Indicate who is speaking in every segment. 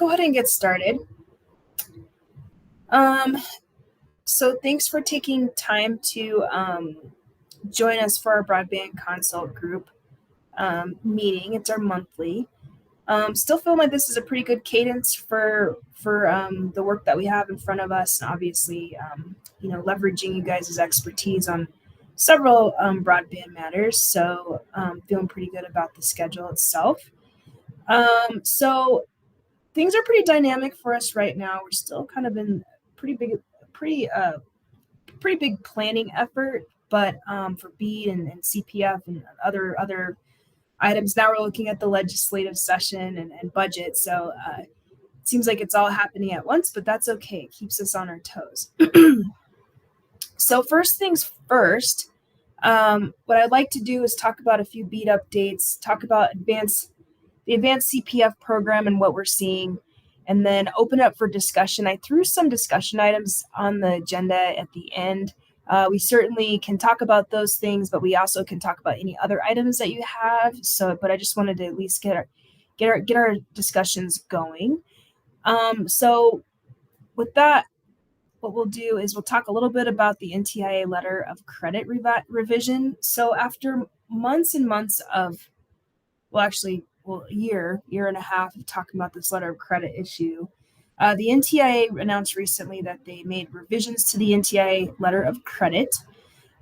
Speaker 1: go ahead and get started. So thanks for taking time to join us for our broadband consult group meeting. It's our monthly. Still feel like this is a pretty good cadence for the work that we have in front of us, and obviously, leveraging you guys' expertise on several broadband matters. So feeling pretty good about the schedule itself. So things are pretty dynamic for us right now. We're still kind of in pretty big planning effort, but for BEAD and CPF and other items. Now we're looking at the legislative session and budget. So it seems like it's all happening at once, but that's okay. It keeps us on our toes. So first things first, what I'd like to do is talk about a few BEAD updates, talk about the advanced CPF program and what we're seeing, and then open up for discussion. I threw some discussion items on the agenda at the end. We certainly can talk about those things, but we also can talk about any other items that you have. But I just wanted to at least get our discussions going. So with that, what we'll do is we'll talk a little bit about the NTIA letter of credit revision. So after months and months of, a year and a half of talking about this letter of credit issue, the NTIA announced recently that they made revisions to the NTIA letter of credit.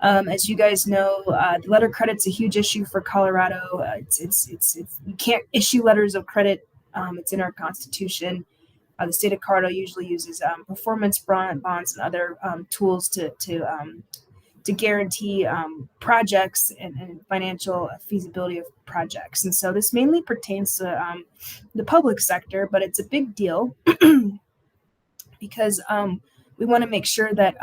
Speaker 1: As you guys know, the letter of credit's a huge issue for Colorado. You can't issue letters of credit. It's in our Constitution. The state of Colorado usually uses performance bonds and other tools to guarantee projects and financial feasibility of projects. And so this mainly pertains to the public sector, but it's a big deal because we want to make sure that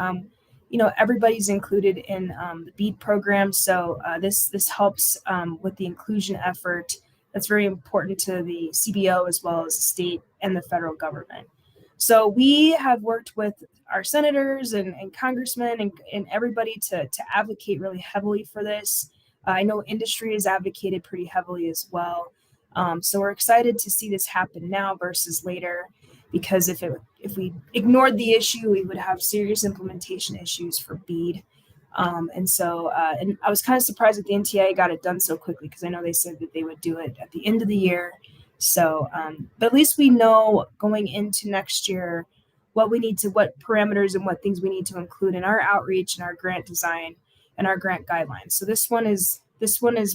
Speaker 1: everybody's included in the BEAD program. So this helps with the inclusion effort. That's very important to the CBO as well as the state and the federal government. So we have worked with our senators and congressmen and everybody to advocate really heavily for this. I know industry has advocated pretty heavily as well. So we're excited to see this happen now versus later, because if we ignored the issue, we would have serious implementation issues for BEAD. And I was kind of surprised that the NTIA got it done so quickly, because I know they said that they would do it at the end of the year. So, but at least we know going into next year what parameters and what things we need to include in our outreach and our grant design and our grant guidelines. So this one is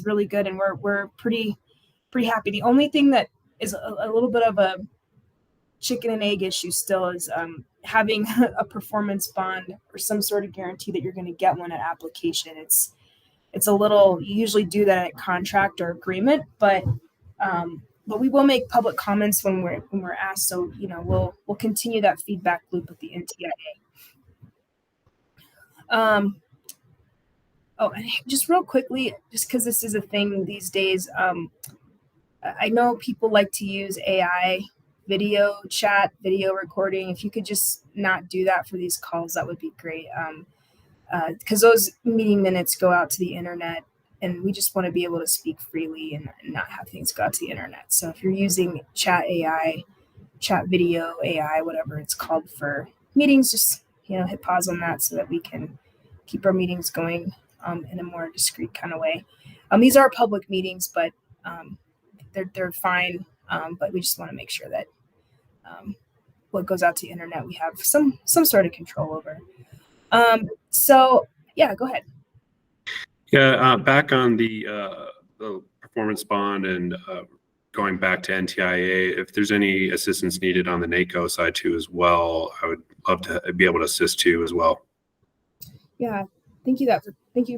Speaker 1: really good, and we're pretty happy. The only thing that is a little bit of a chicken and egg issue still is having a performance bond or some sort of guarantee that you're going to get one at application. It's a little, you usually do that at contract or agreement, but we will make public comments when we're asked. So we'll continue that feedback loop with the NTIA. And just real quickly, just because this is a thing these days, I know people like to use AI video chat, video recording. If you could just not do that for these calls, that would be great. Because those meeting minutes go out to the internet, and we just want to be able to speak freely and not have things go out to the internet. So if you're using chat AI, chat video AI, whatever it's called for meetings, just hit pause on that so that we can keep our meetings going in a more discreet kind of way. These are public meetings, but they're fine. But we just want to make sure that what goes out to the internet, we have some sort of control over. So yeah, go ahead.
Speaker 2: Yeah, back on the performance bond and going back to NTIA, if there's any assistance needed on the NACO side too as well, I would love to be able to assist too as well.
Speaker 1: Yeah, thank you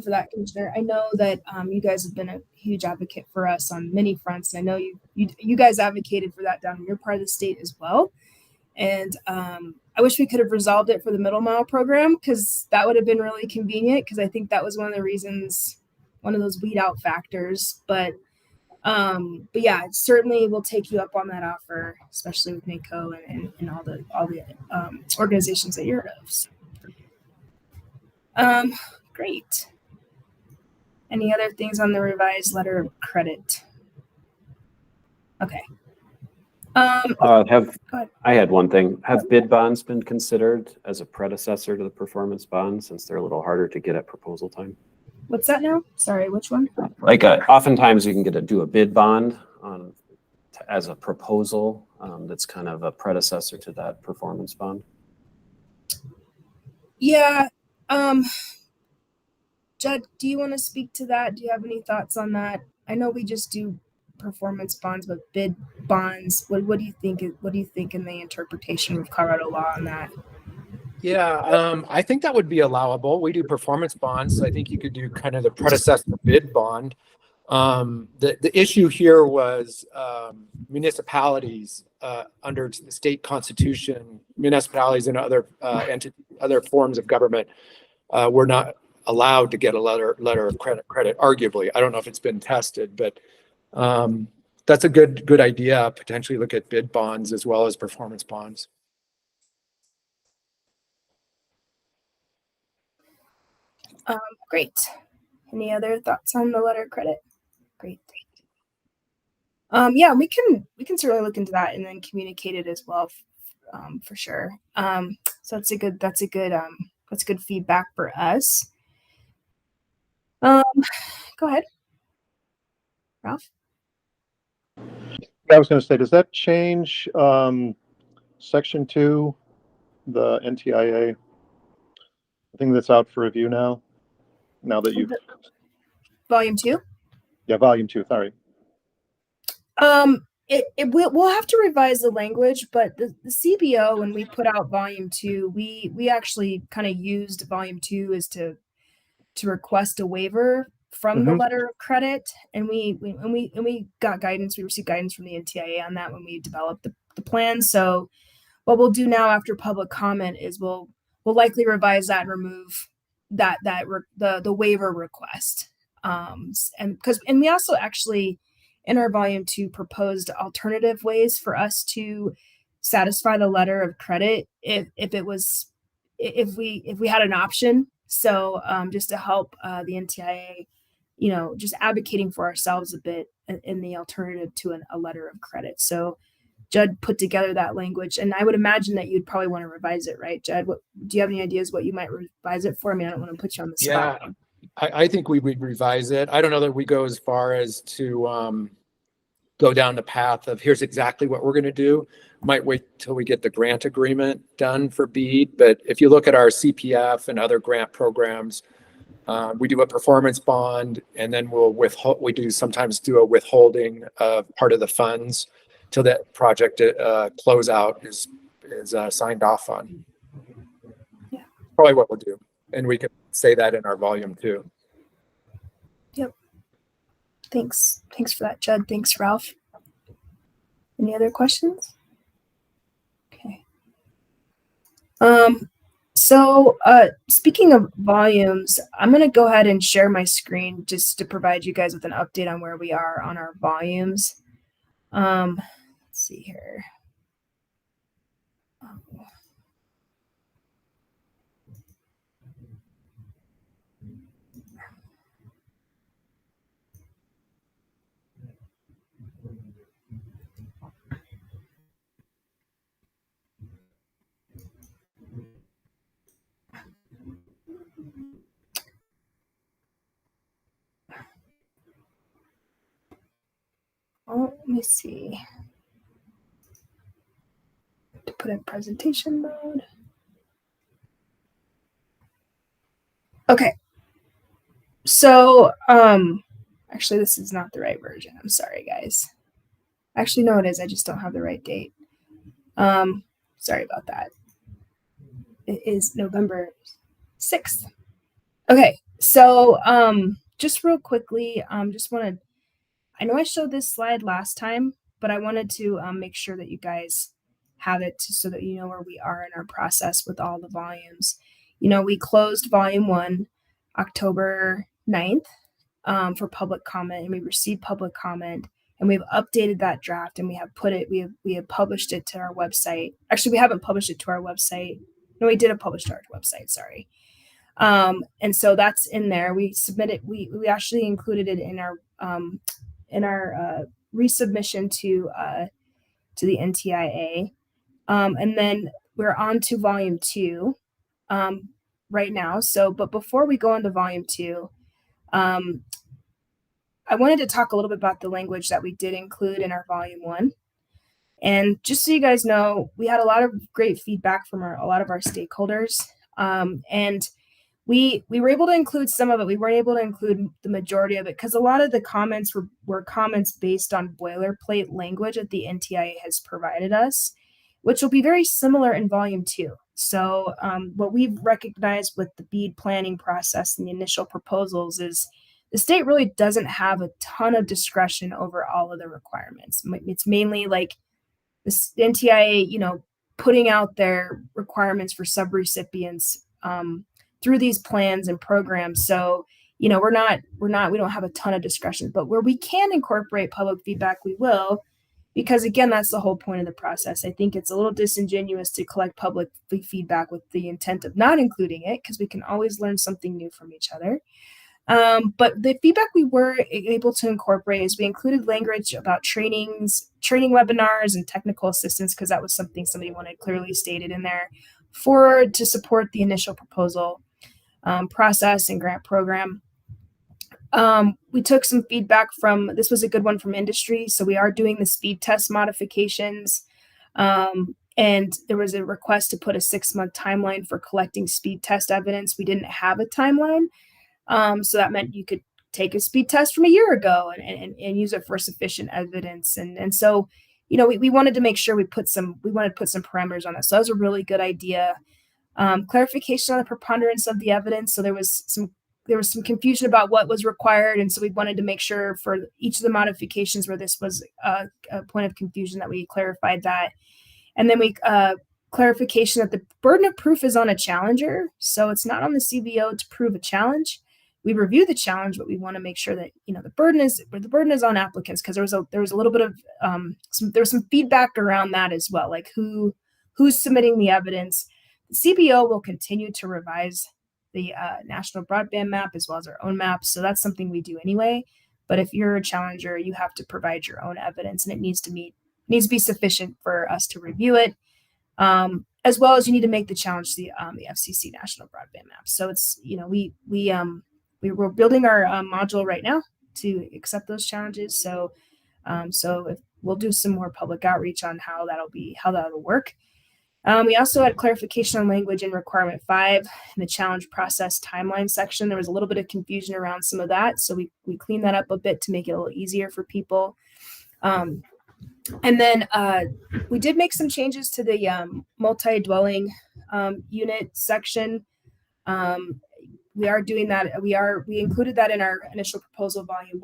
Speaker 1: for that, Commissioner. I know that you guys have been a huge advocate for us on many fronts. I know you guys advocated for that down in your part of the state as well. And I wish we could have resolved it for the middle mile program, because that would have been really convenient, because I think that was one of those weed out factors. But yeah, certainly we'll take you up on that offer, especially with NACO and all the organizations that you're heard of. So. Great. Any other things on the revised letter of credit? Okay. Go ahead.
Speaker 3: I had one thing. Have bid bonds been considered as a predecessor to the performance bond since they're a little harder to get at proposal time?
Speaker 1: What's that now? Sorry, which one?
Speaker 3: Like oftentimes you can do a bid bond as a proposal that's kind of a predecessor to that performance bond.
Speaker 1: Yeah. Judd, do you want to speak to that? Do you have any thoughts on that? I know we just do performance bonds, but bid bonds. What do you think? What do you think in the interpretation of Colorado law on that?
Speaker 4: Yeah, I think that would be allowable. We do performance bonds. So I think you could do kind of the predecessor bid bond. The issue here was municipalities under the state constitution, municipalities and other other forms of government were not allowed to get a letter of credit. Arguably, I don't know if it's been tested, but that's a good idea. Potentially look at bid bonds as well as performance bonds.
Speaker 1: Great. Any other thoughts on the letter of credit? Great. Yeah, we can certainly look into that and then communicate it as well, for sure. So that's good feedback for us. Go ahead, Ralph.
Speaker 5: I was going to say, does that change section 2, the NTIA? I think that's out for review now. Now that you've
Speaker 1: Volume 2.
Speaker 5: Yeah, volume 2. Sorry.
Speaker 1: We'll have to revise the language, but the CBO, when we put out volume 2, we actually kind of used volume 2 as to request a waiver from the letter of credit, and we got guidance. We received guidance from the NTIA on that when we developed the plan. So what we'll do now after public comment is we'll likely revise that and remove the waiver request. And we also actually in our volume 2 proposed alternative ways for us to satisfy the letter of credit if we had an option. So just to help the NTIA, just advocating for ourselves a bit in the alternative to a letter of credit. So Judd put together that language, and I would imagine that you'd probably want to revise it, right, Judd? Do you have any ideas what you might revise it for? I mean, I don't want to put you on the spot.
Speaker 4: Yeah, I think we would revise it. I don't know that we go as far as to go down the path of here's exactly what we're going to do. Might wait till we get the grant agreement done for BEAD. But if you look at our CPF and other grant programs, we do a performance bond, and then we do sometimes do a withholding of part of the funds till that project closeout is signed off on.
Speaker 1: Yeah.
Speaker 4: Probably what we'll do. And we can say that in our volume 2.
Speaker 1: Yep. Thanks for that, Judd. Thanks, Ralph. Any other questions? Okay. So speaking of volumes, I'm going to go ahead and share my screen just to provide you guys with an update on where we are on our volumes. Let's see here. Let me see. To put in presentation mode. Okay. So, actually this is not the right version. I'm sorry, guys. Actually, no, it is. I just don't have the right date. Sorry about that. It is November 6th. Okay. So, just real quickly, I know I showed this slide last time, but I wanted to make sure that you guys have it so that you know where we are in our process with all the volumes. We closed volume 1 October 9th for public comment, and we received public comment, and we've updated that draft, and we have published it to our website. Actually, we haven't published it to our website. No, we did have published to our website, sorry. And so that's in there. We submitted, we actually included it in our resubmission to to the NTIA. And then we're on to volume 2 right now. So, but before we go into volume 2, I wanted to talk a little bit about the language that we did include in our volume 1. And just so you guys know, we had a lot of great feedback from a lot of our stakeholders. And we were able to include some of it. We weren't able to include the majority of it because a lot of the comments were comments based on boilerplate language that the NTIA has provided us, which will be very similar in volume 2. So what we've recognized with the BEAD planning process and the initial proposals is the state really doesn't have a ton of discretion over all of the requirements. It's mainly like the NTIA, putting out their requirements for subrecipients through these plans and programs. So, we don't have a ton of discretion, but where we can incorporate public feedback, we will, because again, that's the whole point of the process. I think it's a little disingenuous to collect public feedback with the intent of not including it, because we can always learn something new from each other. But the feedback we were able to incorporate is we included language about training webinars and technical assistance, because that was something somebody wanted clearly stated in there to support the initial proposal process and grant program. We took some feedback this was a good one from industry. So we are doing the speed test modifications. And there was a request to put a 6-month timeline for collecting speed test evidence. We didn't have a timeline. So that meant you could take a speed test from a year ago and use it for sufficient evidence. And so, we wanted to make sure we wanted to put some parameters on it. So that was a really good idea. Clarification on the preponderance of the evidence. So there was some confusion about what was required. And so we wanted to make sure for each of the modifications where this was a point of confusion that we clarified that. And then clarification that the burden of proof is on a challenger. So it's not on the CBO to prove a challenge. We review the challenge, but we want to make sure that the burden is on applicants, because there was a little bit of some feedback around that as well, like who's submitting the evidence. The CBO will continue to revise the national broadband map as well as our own maps, so that's something we do anyway. But if you're a challenger, you have to provide your own evidence, and it needs to be sufficient for us to review it. As well as you need to make the challenge the FCC national broadband map. So it's we're building our module right now to accept those challenges. So if we'll do some more public outreach on how that'll work. We also had clarification on language in requirement 5 in the challenge process timeline section. There was a little bit of confusion around some of that, so we cleaned that up a bit to make it a little easier for people. And then we did make some changes to the multi-dwelling unit section. We are doing that. We included that in our initial proposal, volume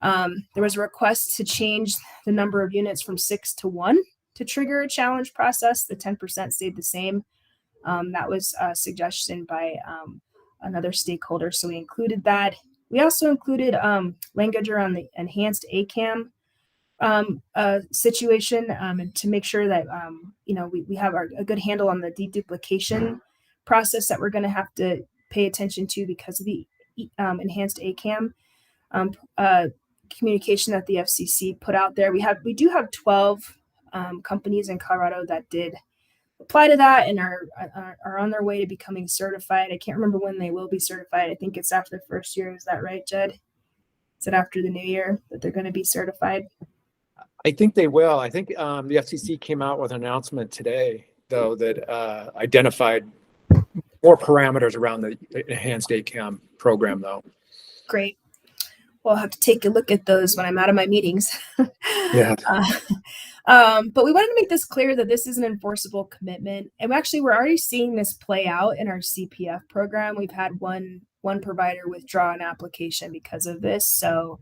Speaker 1: 1. There was a request to change the number of units from 6 to 1 to trigger a challenge process. The 10% stayed the same. That was a suggestion by another stakeholder, so we included that. We also included language around the enhanced ACAM situation, and to make sure that we have a good handle on the deduplication process that we're going to have to pay attention to because of the enhanced ACAM communication that the FCC put out there. We do have 12 companies in Colorado that did apply to that and are on their way to becoming certified. I can't remember when they will be certified. I think it's after the first year. Is that right, Jed? Is it after the new year that they're going to be certified?
Speaker 4: I think they will. I think the FCC came out with an announcement today, though, that identified more parameters around the enhanced ACAM program, though.
Speaker 1: Great. Well, I'll have to take a look at those when I'm out of my meetings.
Speaker 4: Yeah.
Speaker 1: But we wanted to make this clear that this is an enforceable commitment. And we're already seeing this play out in our CPF program. We've had one provider withdraw an application because of this. So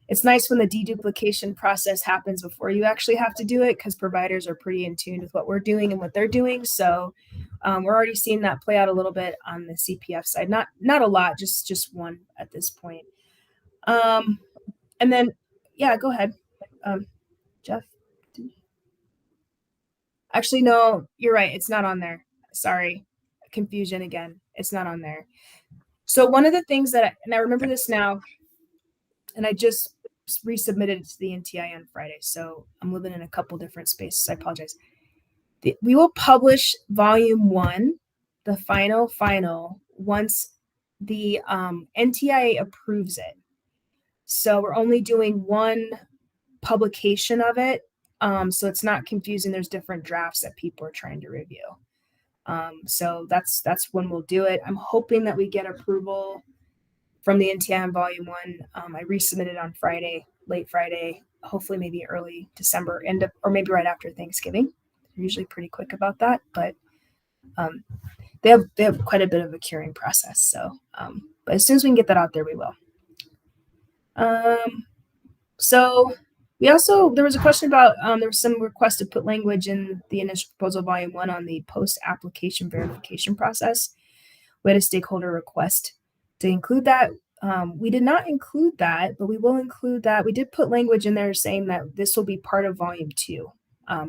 Speaker 1: it's nice when the deduplication process happens before you actually have to do it, because providers are pretty in tune with what we're doing and what they're doing. So we're already seeing that play out a little bit on the CPF side. Not a lot, just one at this point. And then, yeah, go ahead, Jeff. Actually, no, you're right. It's not on there. Sorry, confusion again. It's not on there. So one of the things and I remember this now, and I just resubmitted it to the NTI on Friday. So I'm living in a couple different spaces. I apologize. We will publish volume 1, the final, once the NTIA approves it. So we're only doing one publication of it. So it's not confusing. There's different drafts that people are trying to review. So that's when we'll do it. I'm hoping that we get approval from the NTI on volume 1. I resubmitted on Friday, late Friday, hopefully maybe early December, or maybe right after Thanksgiving. They're usually pretty quick about that, but they have quite a bit of a curing process. So, but as soon as we can get that out there, we will. So we also, there was a question about, there was some request to put language in the initial proposal volume 1 on the post-application verification process. We had a stakeholder request to include that. We did not include that, but we will include that. We did put language in there saying that this will be part of volume 2,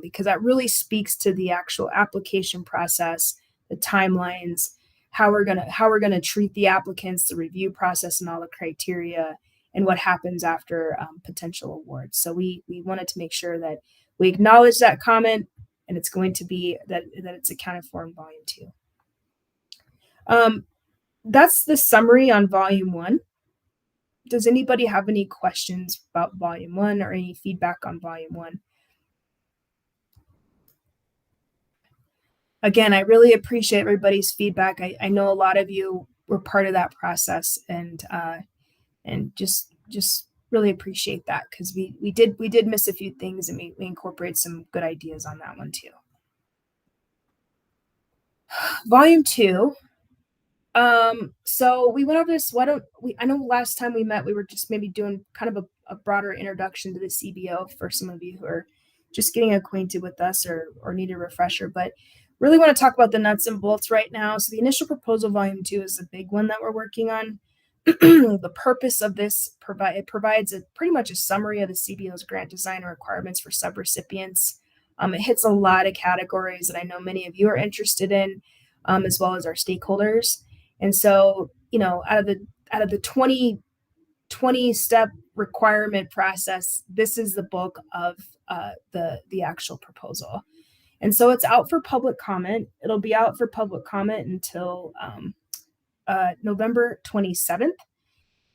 Speaker 1: because that really speaks to the actual application process, the timelines, how we're gonna treat the applicants, the review process, and all the criteria, and what happens after potential awards. So we wanted to make sure that we acknowledge that comment, and it's going to be that it's accounted for in volume 2. That's the summary on volume 1. Does anybody have any questions about volume 1 or any feedback on volume 1? Again, I really appreciate everybody's feedback. I know a lot of you were part of that process, and just really appreciate that, because we did miss a few things, and we incorporate some good ideas on that one too. Volume 2. So we went over this. I know last time we met, we were just maybe doing kind of a broader introduction to the CBO for some of you who are just getting acquainted with us or need a refresher, but really want to talk about the nuts and bolts right now. So the initial proposal volume 2 is a big one that we're working on. The purpose of this provides pretty much a summary of the CBO's grant design requirements for subrecipients. It hits a lot of categories that I know many of you are interested in, as well as our stakeholders. And so, out of the 20 step requirement process, this is the bulk of the actual proposal. And so it's out for public comment. It'll be out for public comment until November 27th.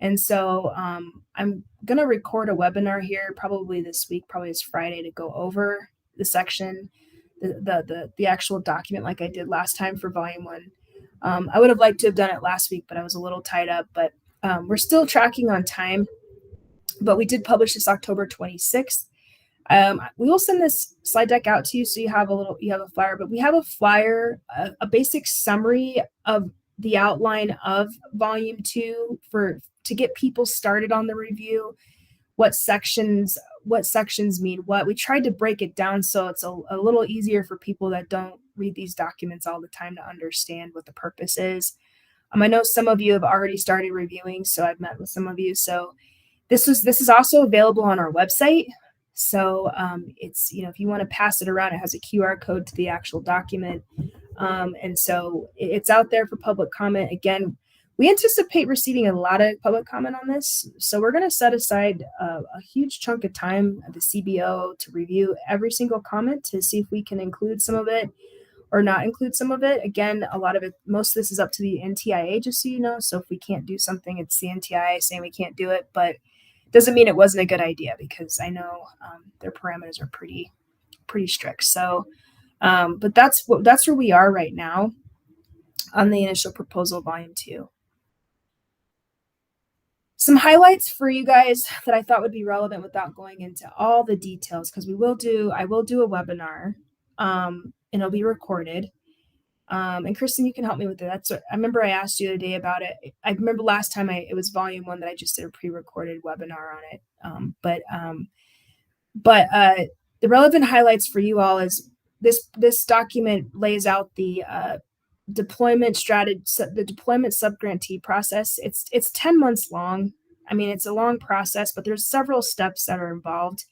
Speaker 1: And so I'm going to record a webinar here probably this week, probably this Friday, to go over the section, the actual document like I did last time for volume 1. I would have liked to have done it last week, but I was a little tied up, but we're still tracking on time, but we did publish this October 26th. We will send this slide deck out to you, so you have a flyer, but we have a flyer, a basic summary of the outline of volume 2 to get people started on the review, what sections mean what. We tried to break it down so it's a little easier for people that don't read these documents all the time to understand what the purpose is. I know some of you have already started reviewing, so I've met with some of you. So this is also available on our website. So it's, if you want to pass it around, it has a QR code to the actual document. And so it's out there for public comment. Again, we anticipate receiving a lot of public comment on this. So we're going to set aside a huge chunk of time at the CBO to review every single comment to see if we can include some of it or not include some of it. Again, most of this is up to the NTIA, just so you know. So if we can't do something, it's the NTIA saying we can't do it, but it doesn't mean it wasn't a good idea, because I know their parameters are pretty strict. So, but that's where we are right now on the initial proposal volume 2. Some highlights for you guys that I thought would be relevant without going into all the details, because I will do a webinar, and it'll be recorded. And Kristen, you can help me with it. I remember I asked you the other day about it. I remember last time it was volume 1 that I just did a pre-recorded webinar on it. But the relevant highlights for you all is this document lays out the deployment strategy, the deployment subgrantee process. It's 10 months long. I mean, it's a long process, but there's several steps that are involved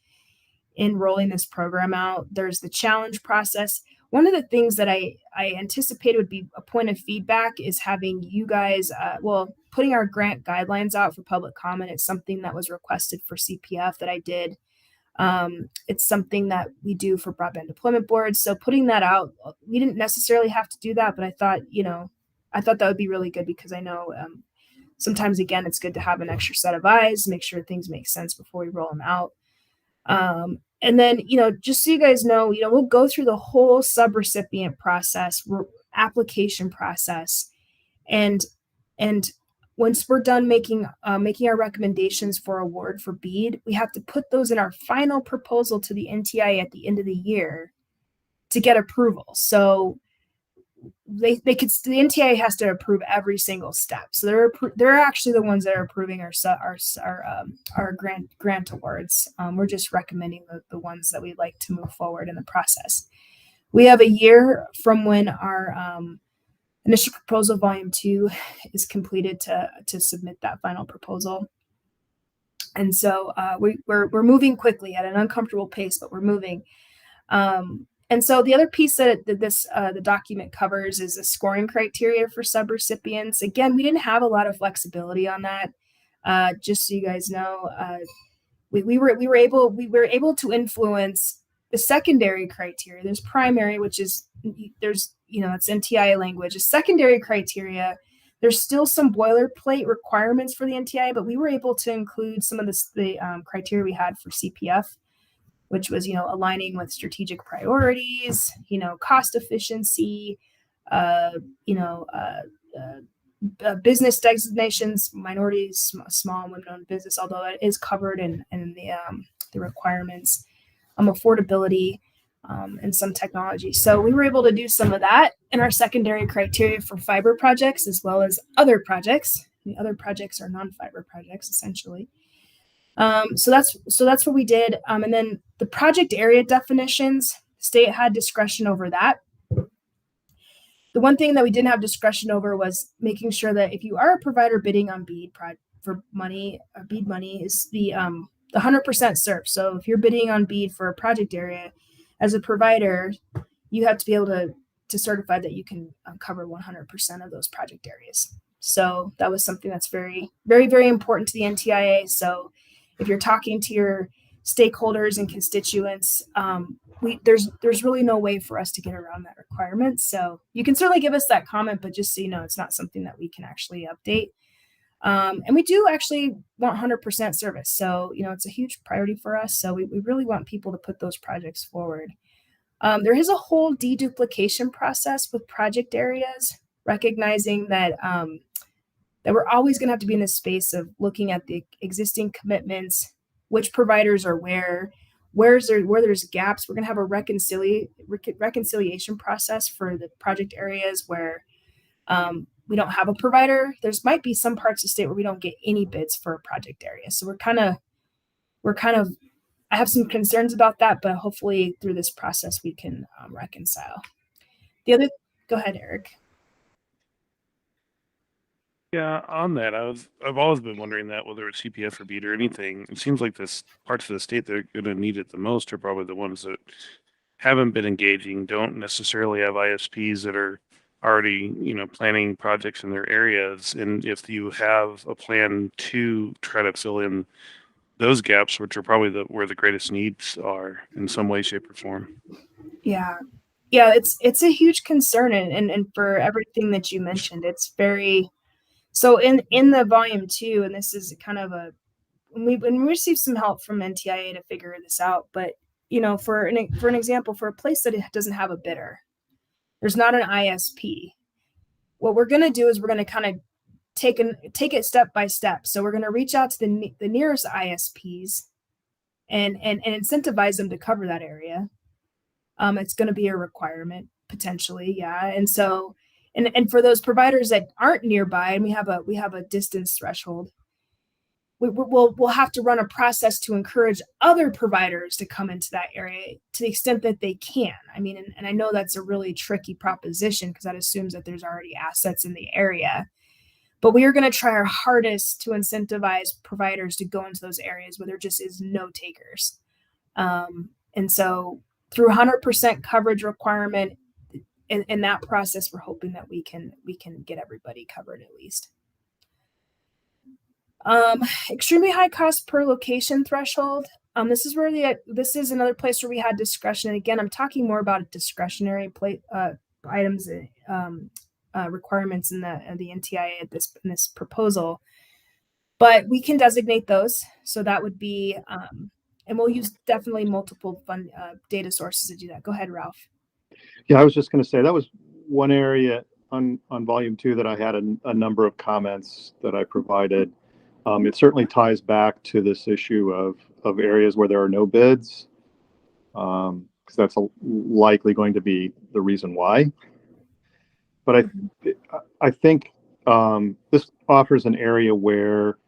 Speaker 1: in rolling this program out. There's the challenge process. One of the things that I anticipated would be a point of feedback is having you guys, putting our grant guidelines out for public comment. It's something that was requested for CPF that I did. It's something that we do for broadband deployment boards. So putting that out, we didn't necessarily have to do that, but I thought that would be really good because I know sometimes, again, it's good to have an extra set of eyes, make sure things make sense before we roll them out. And then, just so you guys know, we'll go through the whole subrecipient process, application process, and once we're done making our recommendations for award for BEAD, we have to put those in our final proposal to the NTIA at the end of the year to get approval. So the NTIA has to approve every single step. So they're actually the ones that are approving our grant awards. We're just recommending the ones that we'd like to move forward in the process. We have a year from when our initial proposal volume 2 is completed to submit that final proposal. And so we're moving quickly at an uncomfortable pace, but we're moving. And so the other piece that the document covers is the scoring criteria for subrecipients. Again, we didn't have a lot of flexibility on that. Just so you guys know, we were able to influence the secondary criteria. There's primary, which is it's NTIA language. A secondary criteria, there's still some boilerplate requirements for the NTIA, but we were able to include some of the criteria we had for CPF, which was, aligning with strategic priorities, cost efficiency, business designations, minorities, small and women-owned business, although it is covered in the requirements, affordability, and some technology. So we were able to do some of that in our secondary criteria for fiber projects as well as other projects. The other projects are non-fiber projects, essentially. So that's what we did. And then the project area definitions, state had discretion over that. The one thing that we didn't have discretion over was making sure that if you are a provider bidding on BEAD for money, BEAD money is the 100% serve. So if you're bidding on BEAD for a project area, as a provider, you have to be able to certify that you can cover 100% of those project areas. So that was something that's very, very, very important to the NTIA. So if you're talking to your stakeholders and constituents, there's really no way for us to get around that requirement. So you can certainly give us that comment, but just so you know, it's not something that we can actually update. And we do actually want 100% service. So, it's a huge priority for us. So we really want people to put those projects forward. There is a whole deduplication process with project areas, recognizing that that we're always going to have to be in this space of looking at the existing commitments, which providers are where there's gaps. We're going to have a reconciliation process for the project areas where we don't have a provider. There's might be some parts of the state where we don't get any bids for a project area. So we're kind of, I have some concerns about that, but hopefully through this process we can reconcile. Go ahead, Eric.
Speaker 6: Yeah, on that, I've always been wondering that whether it's CPF or BEAD or anything, it seems like this parts of the state that are going to need it the most are probably the ones that haven't been engaging, don't necessarily have ISPs that are already, planning projects in their areas. And if you have a plan to try to fill in those gaps, which are probably where the greatest needs are in some way, shape, or form.
Speaker 1: Yeah, it's a huge concern, and for everything that you mentioned, it's very. So in the volume 2, and this is kind of we received some help from NTIA to figure this out, but for an example, for a place that it doesn't have a bidder, there's not an ISP. What we're going to do is we're going to kind of take it step by step. So we're going to reach out to the nearest ISPs and incentivize them to cover that area. It's going to be a requirement potentially, yeah. And so. And for those providers that aren't nearby, and we have a distance threshold, we'll have to run a process to encourage other providers to come into that area to the extent that they can. I mean, and I know that's a really tricky proposition because that assumes that there's already assets in the area. But we are going to try our hardest to incentivize providers to go into those areas where there just is no takers. And so through 100% coverage requirement, in that process, we're hoping that we can get everybody covered at least. Extremely high cost per location threshold. This is where this is another place where we had discretion. And again, I'm talking more about discretionary items, requirements in the NTIA in this proposal. But we can designate those. So that would be, and we'll use definitely multiple data sources to do that. Go ahead, Ralph.
Speaker 5: Yeah, I was just going to say that was one area on volume 2 that I had a number of comments that I provided. It certainly ties back to this issue of areas where there are no bids, because that's likely going to be the reason why. But I think this offers an area where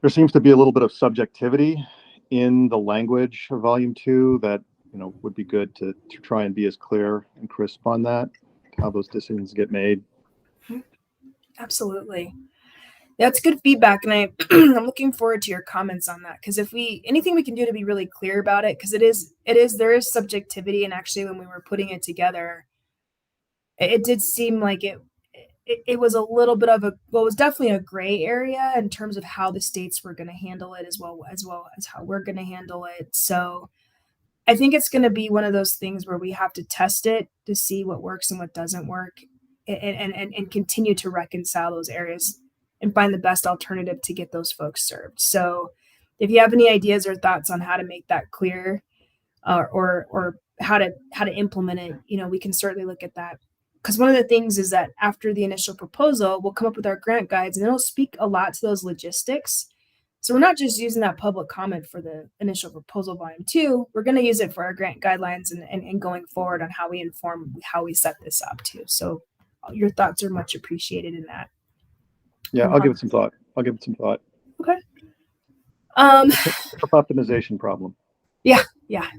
Speaker 5: there seems to be a little bit of subjectivity in the language of volume 2 that would be good to try and be as clear and crisp on that, how those decisions get made.
Speaker 1: Absolutely. That's good feedback, and I'm looking forward to your comments on that, because if anything we can do to be really clear about it, because there is subjectivity, and actually when we were putting it together, it did seem like it was a little bit of it was definitely a gray area in terms of how the states were going to handle it as well as how we're going to handle it. So I think it's going to be one of those things where we have to test it to see what works and what doesn't work, and continue to reconcile those areas and find the best alternative to get those folks served. So if you have any ideas or thoughts on how to make that clear, or how to implement it, we can certainly look at that. Because one of the things is that after the initial proposal, we'll come up with our grant guides, and it'll speak a lot to those logistics. So we're not just using that public comment for the initial proposal volume 2, we're going to use it for our grant guidelines and going forward on how we inform how we set this up too. So your thoughts are much appreciated in that.
Speaker 5: Yeah, I'll give it some thought.
Speaker 1: Okay.
Speaker 5: Optimization problem.
Speaker 1: Yeah,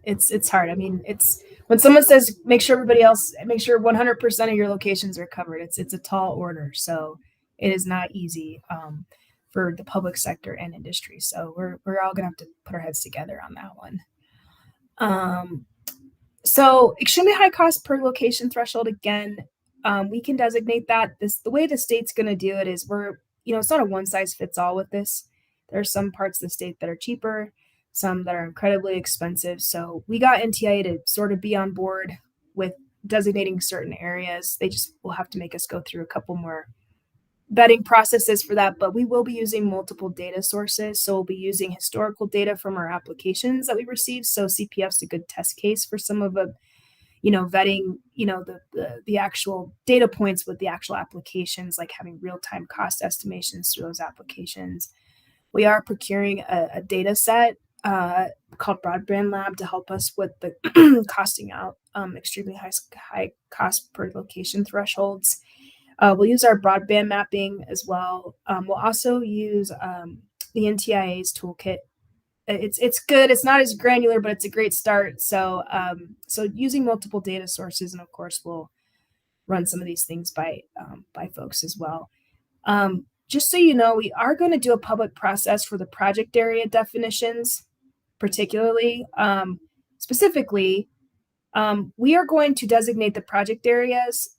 Speaker 1: it's hard. I mean, it's when someone says make sure 100% of your locations are covered. It's a tall order, so it is not easy for the public sector and industry. So we're all gonna have to put our heads together on that one. So extremely high cost per location threshold again. We can designate that. The way the state's going to do it is it's not a one size fits all with this. There are some parts of the state that are cheaper, some that are incredibly expensive. So we got NTIA to sort of be on board with designating certain areas. They just will have to make us go through a couple more vetting processes for that, but we will be using multiple data sources. So we'll be using historical data from our applications that we received. So CPF's a good test case for some of vetting, the actual data points with the actual applications, like having real-time cost estimations through those applications. We are procuring a data set called Broadband Lab to help us with the costing out extremely high cost per location thresholds. We'll use our broadband mapping as well. We'll also use the NTIA's toolkit. It's good. It's not as granular, but it's a great start. So using multiple data sources, and of course we'll run some of these things by folks as well. Just so you know, we are going to do a public process for the project area definitions, particularly. Specifically, we are going to designate the project areas,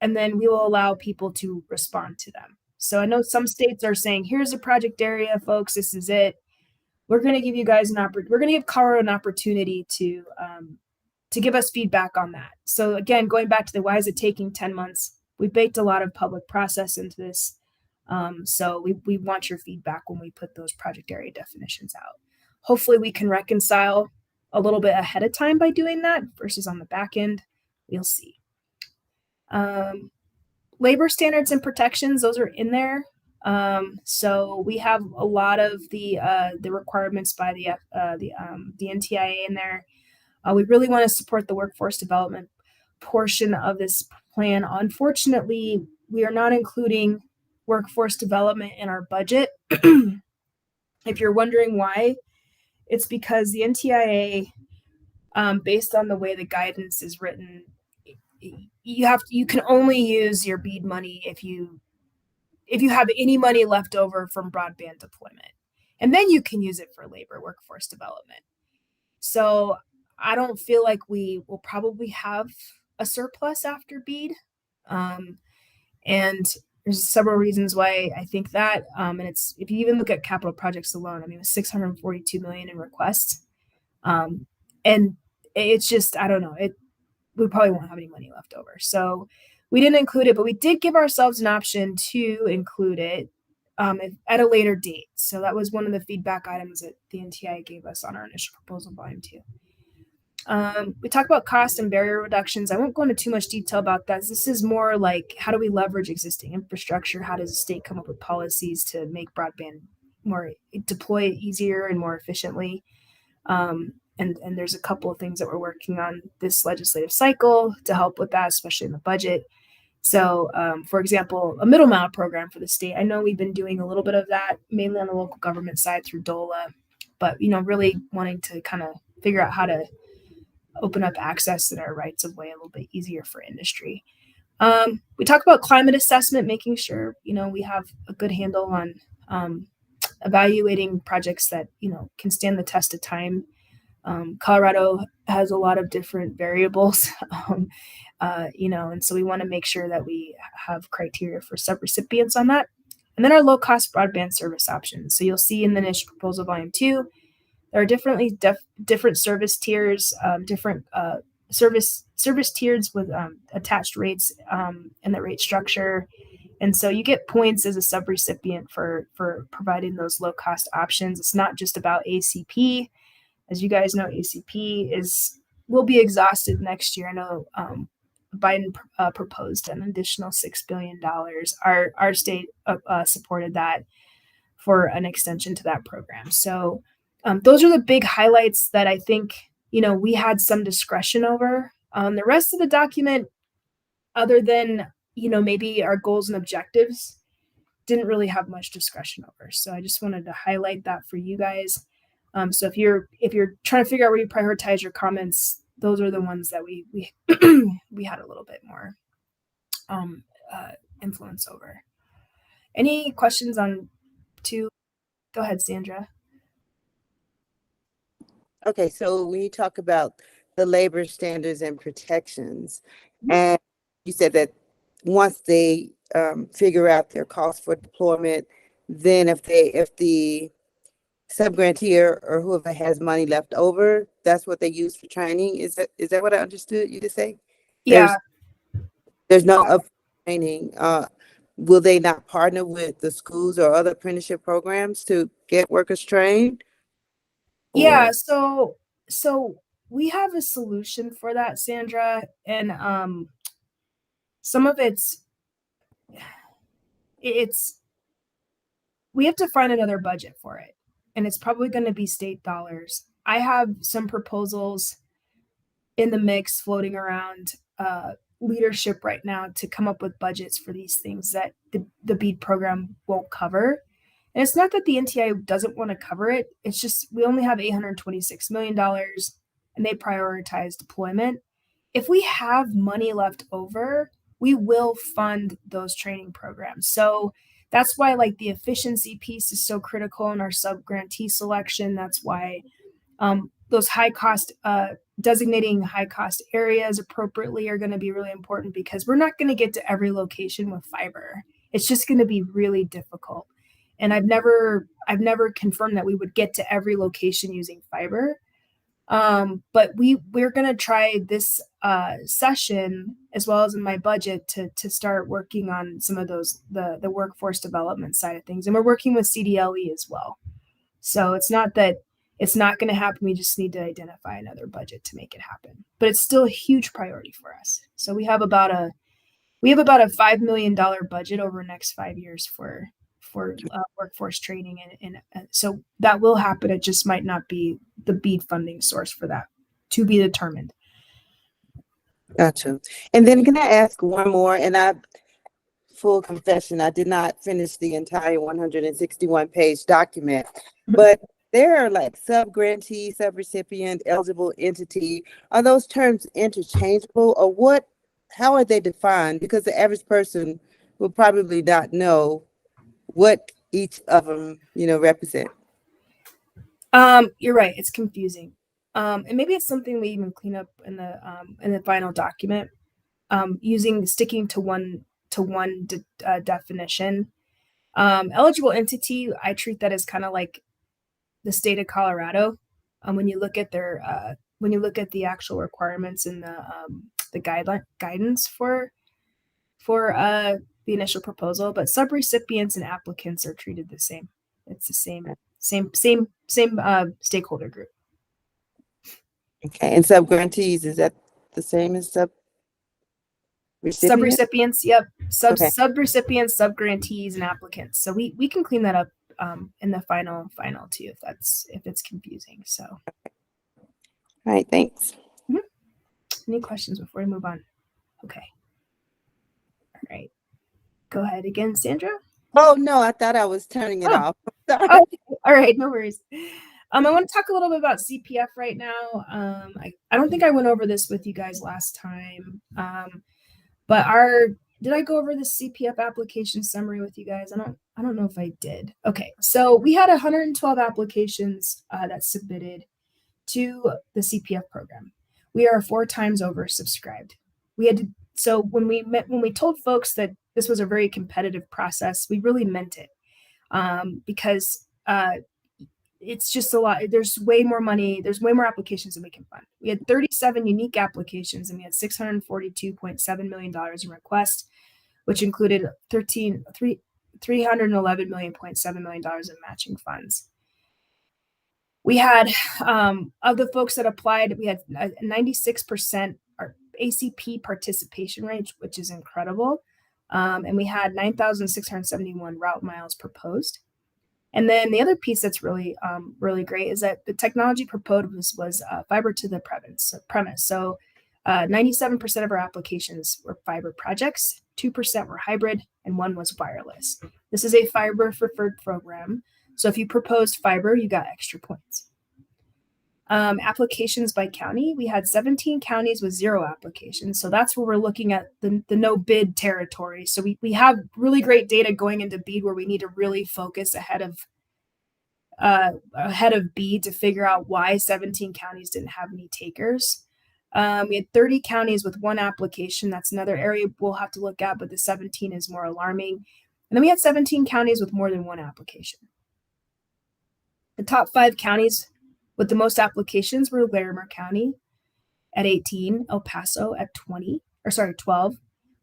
Speaker 1: and then we will allow people to respond to them. So I know some states are saying, here's a project area, folks, this is it. We're going to give you guys we're going to give Colorado an opportunity to give us feedback on that. So again, going back to why is it taking 10 months? We baked a lot of public process into this. So we want your feedback when we put those project area definitions out. Hopefully we can reconcile a little bit ahead of time by doing that versus on the back end. We'll see. Labor standards and protections, those are in there. So we have a lot of the requirements by the NTIA in there. We really want to support the workforce development portion of this plan. Unfortunately, we are not including workforce development in our budget. If you're wondering why, it's because the NTIA, based on the way the guidance is written, you can only use your BEAD money if you have any money left over from broadband deployment, and then you can use it for labor workforce development. So I don't feel like we will probably have a surplus after BEAD. And there's several reasons why I think that, and it's if you even look at capital projects alone, I mean, with 642 million in requests, and it's just I don't know, we probably won't have any money left over, so we didn't include it, but we did give ourselves an option to include it at a later date. So that was one of the feedback items that the NTIA gave us on our initial proposal, volume 2. We talk about cost and barrier reductions. I won't go into too much detail about that. This is more like how do we leverage existing infrastructure? How does the state come up with policies to make broadband more deploy it easier and more efficiently? And there's a couple of things that we're working on this legislative cycle to help with that, especially in the budget. So, for example, a middle mile program for the state. I know we've been doing a little bit of that, mainly on the local government side through DOLA, but really wanting to kind of figure out how to open up access and our rights of way a little bit easier for industry. We talk about climate assessment, making sure we have a good handle on evaluating projects that can stand the test of time. Colorado has a lot of different variables, and so we want to make sure that we have criteria for subrecipients on that. And then our low cost broadband service options. So you'll see in the initial proposal volume 2, there are different service tiers, different service tiers with attached rates in the rate structure. And so you get points as a subrecipient for providing those low cost options. It's not just about ACP. As you guys know, ACP will be exhausted next year. I know Biden proposed an additional $6 billion. Our state supported that for an extension to that program. So those are the big highlights that I think we had some discretion over. The rest of the document, other than maybe our goals and objectives, didn't really have much discretion over. So I just wanted to highlight that for you guys. So if you're trying to figure out where you prioritize your comments, those are the ones that we we had a little bit more influence over. Any questions on 2? Go ahead, Sandra.
Speaker 7: Okay, so when you talk about the labor standards and protections, and you said that once they figure out their cost for deployment, then if the subgrantee or whoever has money left over, that's what they use for training. Is that what I understood you to say?
Speaker 1: Yeah.
Speaker 7: There's no up training. Will they not partner with the schools or other apprenticeship programs to get workers trained?
Speaker 1: Yeah, so we have a solution for that, Sandra, and some of it's we have to find another budget for it, and it's probably going to be state dollars. I have some proposals in the mix floating around leadership right now to come up with budgets for these things that the BEAD program won't cover. And it's not that the NTIA doesn't want to cover it. It's just we only have $826 million and they prioritize deployment. If we have money left over, we will fund those training programs. So that's why the efficiency piece is so critical in our sub-grantee selection. That's why those high cost, designating high cost areas appropriately are going to be really important, because we're not going to get to every location with fiber. It's just going to be really difficult. And I've never confirmed that we would get to every location using fiber. But we're going to try this session, as well as in my budget, to start working on some of those, the workforce development side of things. And we're working with CDLE as well. So it's not that it's not going to happen. We just need to identify another budget to make it happen. But it's still a huge priority for us. So we have about a $5 million budget over the next 5 years for workforce training, and so that will happen. It just might not be the BEAD funding source for that, to be determined.
Speaker 7: Gotcha. And then can I ask one more? And full confession, I did not finish the entire 161-page document, but there are sub-grantee, sub-recipient, eligible entity. Are those terms interchangeable, or how are they defined? Because the average person will probably not know what each of them, represent.
Speaker 1: You're right. It's confusing. And maybe it's something we even clean up in the final document, sticking to one one definition. Eligible entity, I treat that as kind of like the state of Colorado. When you look at their when you look at the actual requirements in the guidance for the initial proposal, but subrecipients and applicants are treated the same. It's the same stakeholder group.
Speaker 7: Okay, and subgrantees, is that the same as subrecipients?
Speaker 1: Subrecipients, yep.
Speaker 7: Okay.
Speaker 1: Subrecipients, subgrantees, and applicants. So we can clean that up in the final too, if it's confusing. So,
Speaker 7: All right, thanks.
Speaker 1: any questions before we move on? Okay. All right. Go ahead again, Sandra.
Speaker 7: Oh, no, I thought I was turning it
Speaker 1: Oh.
Speaker 7: off. Sorry.
Speaker 1: Oh, all right, no worries. I want to talk a little bit about CPF right now. I don't think I went over this with you guys last time. But did I go over the CPF application summary with you guys? I don't know if I did. Okay, so we had 112 applications that submitted to the CPF program. We are 4 times oversubscribed. So when we told folks that this was a very competitive process, we really meant it, because it's just a lot. There's way more money. There's way more applications than we can fund. We had 37 unique applications, and we had $642.7 million in requests, which included $311.7 million in matching funds. We had, of the folks that applied, we had a 96% ACP participation rate, which is incredible. And we had 9,671 route miles proposed. And then the other piece that's really great is that the technology proposed was fiber to the premise. So 97% of our applications were fiber projects, 2% were hybrid, and 1 was wireless. This is a fiber preferred program. So if you proposed fiber, you got extra points. Applications by county, we had 17 counties with 0 applications. So that's where we're looking at the no bid territory. So we have really great data going into BEAD where we need to really focus ahead of BEAD to figure out why 17 counties didn't have any takers. We had 30 counties with 1 application. That's another area we'll have to look at, but the 17 is more alarming. And then we had 17 counties with more than 1 application. The top 5 counties with the most applications were Larimer County at 18, El Paso at 12,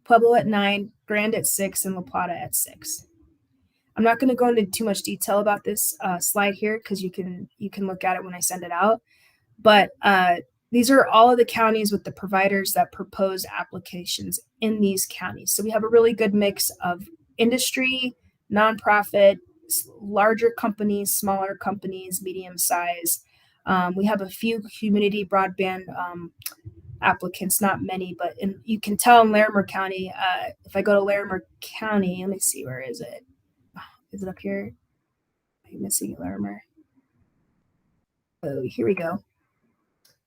Speaker 1: Pueblo at 9, Grand at 6, and La Plata at 6. I'm not going to go into too much detail about this slide here because you can look at it when I send it out. But these are all of the counties with the providers that propose applications in these counties. So we have a really good mix of industry, nonprofit, larger companies, smaller companies, medium size. We have a few community broadband applicants, not many, but you can tell in Larimer County, if I go to Larimer County, let me see, where is it? Is it up here? I'm missing Larimer. Oh, here we go.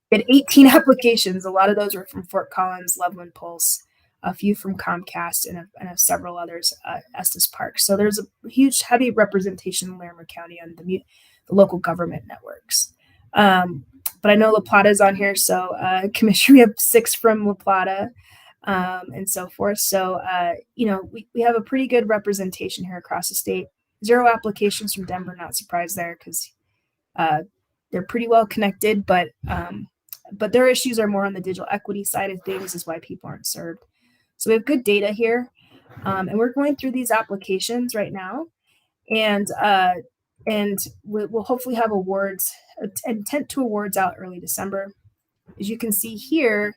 Speaker 1: We had 18 applications. A lot of those were from Fort Collins, Loveland Pulse, a few from Comcast, and several others, Estes Park. So there's a huge, heavy representation in Larimer County on the local government networks. But I know La Plata is on here, so Commissioner, we have 6 from La Plata, and so forth. So we have a pretty good representation here across the state. 0 applications from Denver, not surprised there because they're pretty well connected, but their issues are more on the digital equity side of things, is why people aren't served. So we have good data here, and we're going through these applications right now, and we'll hopefully have awards, intent to awards out early December. As you can see here,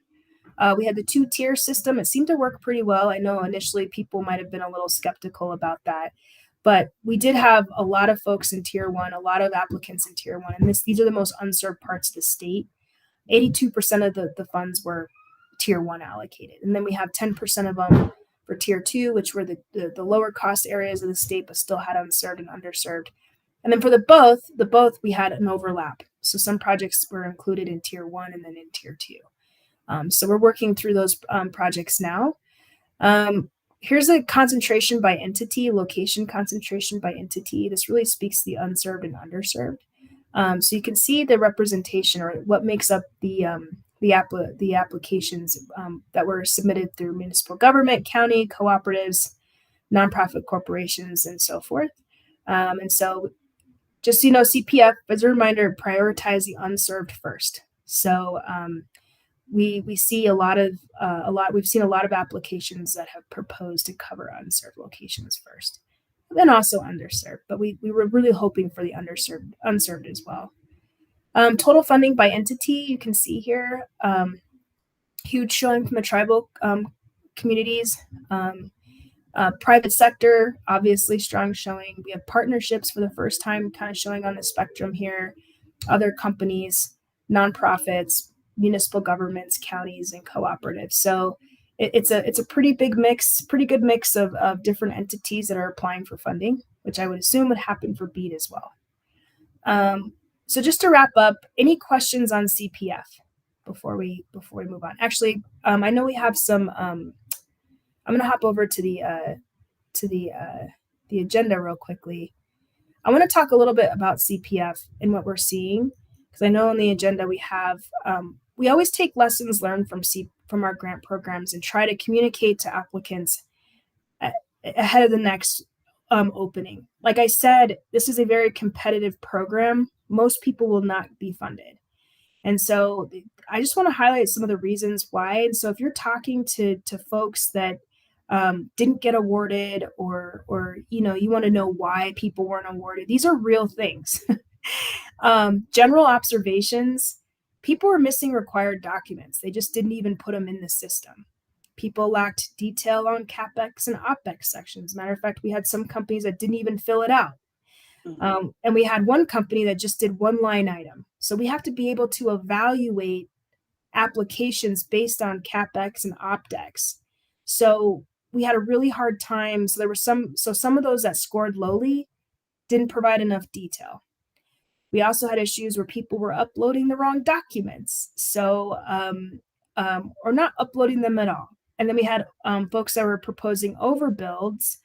Speaker 1: we had the 2-tier system. It seemed to work pretty well. I know initially people might have been a little skeptical about that, but we did have a lot of folks in Tier 1, a lot of applicants in Tier 1, and these are the most unserved parts of the state. 82% of the funds were Tier 1 allocated, and then we have 10% of them for Tier 2, which were the lower cost areas of the state, but still had unserved and underserved. And then for the both, we had an overlap. So some projects were included in Tier 1 and then in Tier 2. So we're working through those projects now. Here's a concentration by entity, location concentration by entity. This really speaks to the unserved and underserved. So you can see the representation, or what makes up the the applications that were submitted through municipal government, county, cooperatives, nonprofit corporations, and so forth. And so just, CPF, as a reminder, prioritize the unserved first. So we see we've seen a lot of applications that have proposed to cover unserved locations first, and then also underserved, but we were really hoping for the unserved as well. Total funding by entity, you can see here, huge showing from the tribal communities. Private sector, obviously strong showing. We have partnerships for the first time kind of showing on the spectrum here. Other companies, nonprofits, municipal governments, counties, and cooperatives. So it's a pretty big mix, pretty good mix of different entities that are applying for funding, which I would assume would happen for BEAD as well. So just to wrap up, any questions on CPF before we move on? Actually, I know we have some. I'm going to hop over to the agenda real quickly. I want to talk a little bit about CPF and what we're seeing, because I know on the agenda we have we always take lessons learned from our grant programs and try to communicate to applicants ahead of the next opening. Like I said, this is a very competitive program. Most people will not be funded. And so I just want to highlight some of the reasons why. And so if you're talking to folks that didn't get awarded, or you want to know why people weren't awarded, these are real things. General observations: people were missing required documents. They just didn't even put them in the system. People lacked detail on CapEx and OpEx sections. Matter of fact, we had some companies that didn't even fill it out. And we had one company that just did one line item. So we have to be able to evaluate applications based on CapEx and OpEx. So we had a really hard time. So there were some of those that scored lowly didn't provide enough detail. We also had issues where people were uploading the wrong documents. So, or not uploading them at all. And then we had folks that were proposing overbuilds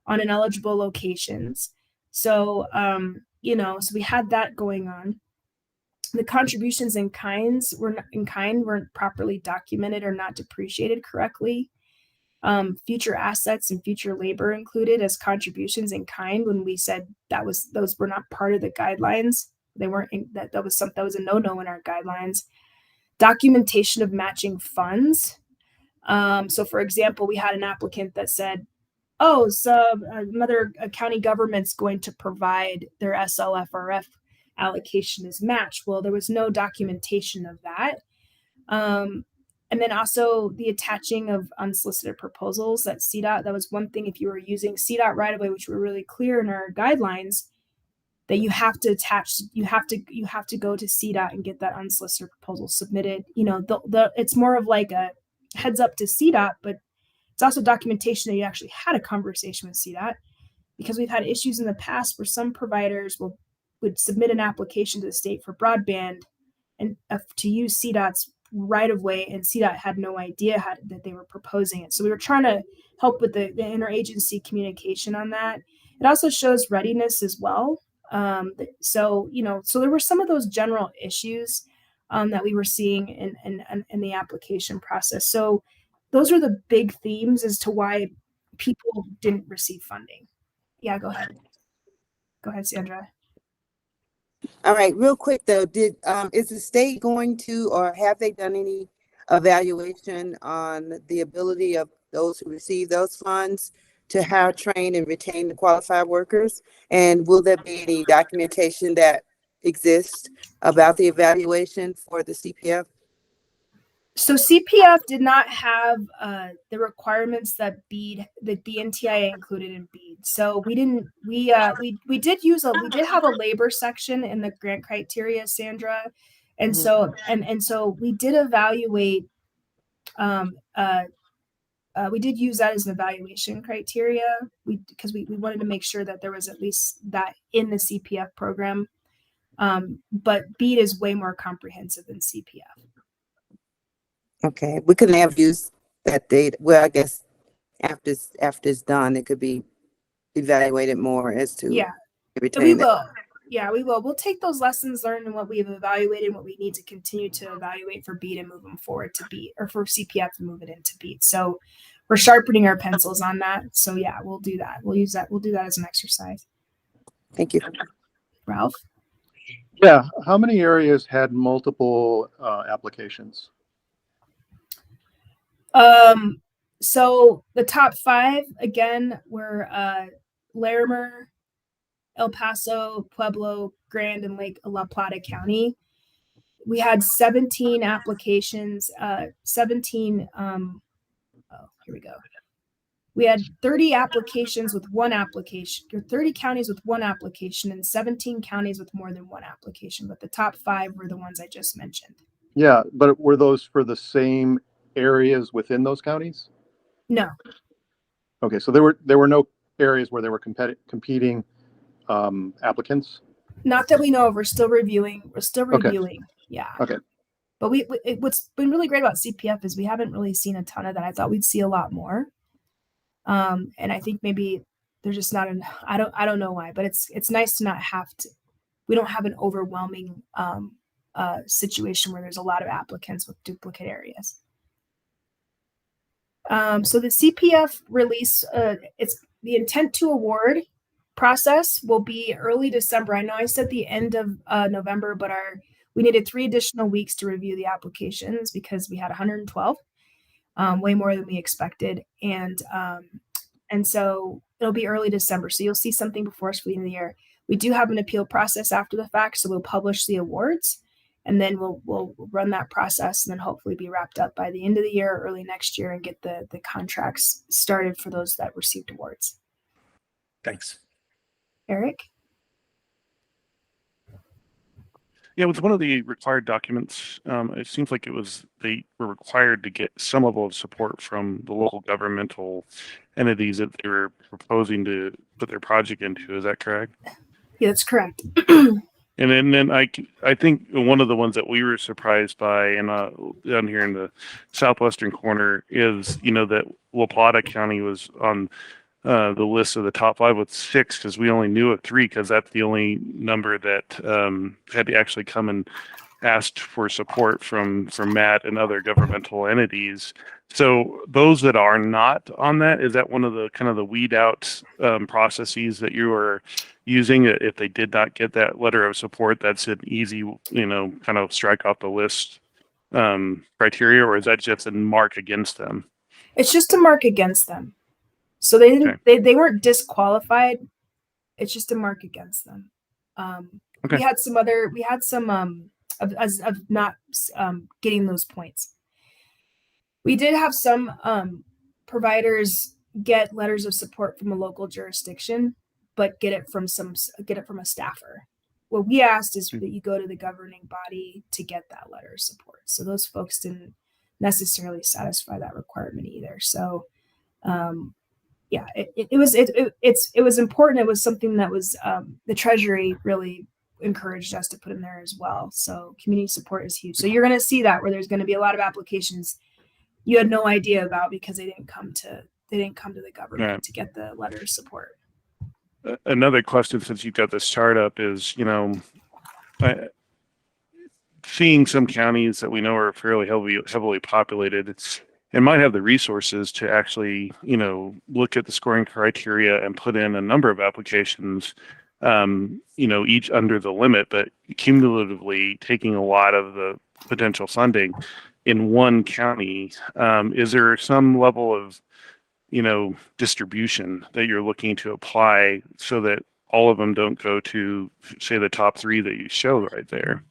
Speaker 1: on ineligible locations. So, so we had that going on. The contributions in kind weren't properly documented or not depreciated correctly. Future assets and future labor included as contributions in kind, when we said those were not part of the guidelines. They weren't. That was a no-no in our guidelines. Documentation of matching funds. So, for example, we had an applicant that said, "Oh, so another county government's going to provide their SLFRF allocation as match." Well, there was no documentation of that. And then also the attaching of unsolicited proposals at CDOT. That was one thing. If you were using CDOT right away, which were really clear in our guidelines, that you have to attach, you have to go to CDOT and get that unsolicited proposal submitted. It's more of like a heads up to CDOT, but it's also documentation that you actually had a conversation with CDOT, because we've had issues in the past where some providers would submit an application to the state for broadband and to use CDOT's right of way, and CDOT had no idea that they were proposing it. So we were trying to help with the interagency communication on that. It also shows readiness as well. So there were some of those general issues that we were seeing in the application process. So those are the big themes as to why people didn't receive funding. Yeah, go ahead. Go ahead, Sandra.
Speaker 7: All right, real quick though, is the state going to, or have they done any evaluation on the ability of those who receive those funds to hire, train, and retain the qualified workers? And will there be any documentation that exists about the evaluation for the CPF?
Speaker 1: So CPF did not have the requirements that the NTIA included in BEAD. So we didn't. We did have a labor section in the grant criteria, Sandra, and so we did evaluate. We did use that as an evaluation criteria. Because we wanted to make sure that there was at least that in the CPF program. But BEAD is way more comprehensive than CPF.
Speaker 7: Okay, we couldn't have used that data. Well, I guess after it's done, it could be evaluated more as to
Speaker 1: We will. Yeah, we will. We'll take those lessons learned and what we've evaluated and what we need to continue to evaluate for beat and move them forward to beat, or for CPF to move it into beat. So we're sharpening our pencils on that. So yeah, we'll do that. We'll use that. We'll do that as an exercise.
Speaker 7: Thank you.
Speaker 1: Ralph?
Speaker 5: Yeah, how many areas had multiple applications?
Speaker 1: So the top 5 again were Larimer, El Paso, Pueblo, Grand, and Lake La Plata County. We had 17 applications, 17, here we go. We had 30 applications with one application, or 30 counties with one application, and 17 counties with more than one application. But the top 5 were the ones I just mentioned.
Speaker 5: Yeah, but were those for the same areas within those counties?
Speaker 1: No,
Speaker 5: Okay, so there were no areas where there were competing applicants.
Speaker 1: not that we know of. We're still reviewing. Yeah.
Speaker 5: Okay.
Speaker 1: But what's been really great about CPF is we haven't really seen a ton of that. I thought we'd see a lot more. And I think maybe there's just not I don't know why, but it's nice to not have to. We don't have an overwhelming situation where there's a lot of applicants with duplicate areas. So the CPF release, it's the intent to award process will be early December. I know I said the end of November, but we needed 3 additional weeks to review the applications because we had 112, way more than we expected. And so it'll be early December. So you'll see something before us for the end of the year. We do have an appeal process after the fact. So we'll publish the awards and then we'll run that process and then hopefully be wrapped up by the end of the year, early next year, and get the contracts started for those that received awards.
Speaker 6: Thanks.
Speaker 1: Eric?
Speaker 6: Yeah, with one of the required documents, it seems like they were required to get some level of support from the local governmental entities that they were proposing to put their project into. Is that correct?
Speaker 1: Yeah, that's correct.
Speaker 6: And then I think one of the ones that we were surprised by, and down here in the southwestern corner, is that La Plata County was on the list of the top 5 with 6, because we only knew of 3, because that's the only number that had to actually come and asked for support from Matt and other governmental entities. So those that are not on that, is that one of the kind of the weed out processes that you are using? If they did not get that letter of support, that's an easy, kind of strike off the list criteria, or is that just a mark against them?
Speaker 1: It's just a mark against them. So they didn't.
Speaker 6: Okay.
Speaker 1: They weren't disqualified. It's just a mark against them.
Speaker 6: Okay.
Speaker 1: We had some of not getting those points. We did have some providers get letters of support from a local jurisdiction, but get it from a staffer. What we asked is that you go to the governing body to get that letter of support. So those folks didn't necessarily satisfy that requirement either. So yeah, it was important. It was something that was the Treasury really encouraged us to put in there as well. So community support is huge. So you're going to see that where there's going to be a lot of applications you had no idea about because they didn't come to the government to get the letter of support.
Speaker 6: Another question, since you've got this chart up, is seeing some counties that we know are fairly heavily populated, and might have the resources to actually, look at the scoring criteria and put in a number of applications, each under the limit, but cumulatively taking a lot of the potential funding in one county. Is there some level of, distribution that you're looking to apply so that all of them don't go to, say, the top 3 that you show right there?